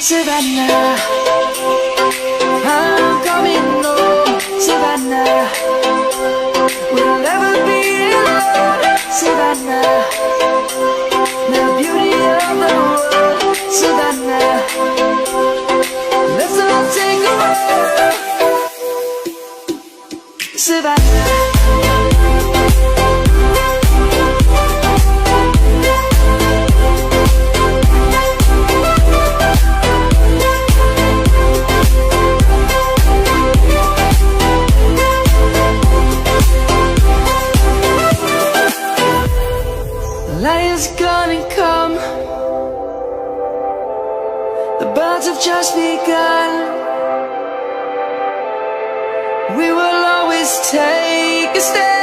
Savannah, I'm coming home. Savannah, we'll never be alone. Savannah, the beauty of the world. Savannah, let's all take a walk. Savannah. Lion's gonna come. The birds have just begun. We will always take a stand.